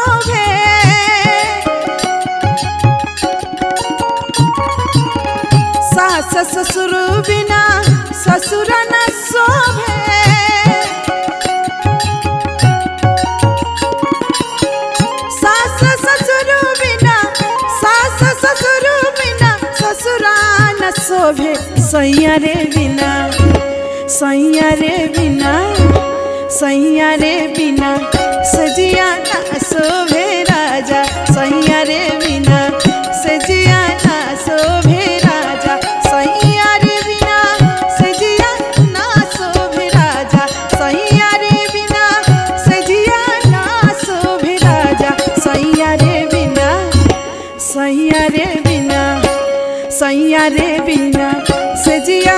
शोभे सास ससुर बिना ससुर न शोभे सास ससुर बिना ससुर न शोभे सैया रे बिना सैया रे बिना सैया रे बिना सजिया ना शोभे राजा सैया रे बिना सजिया ना शोभे राजा सैया रे बिना सजिया ना शोभे राजा सैया रे बिना सजिया ना शोभे राजा सैया रे बिना सैया रे बिना सैया रे बिना सजिया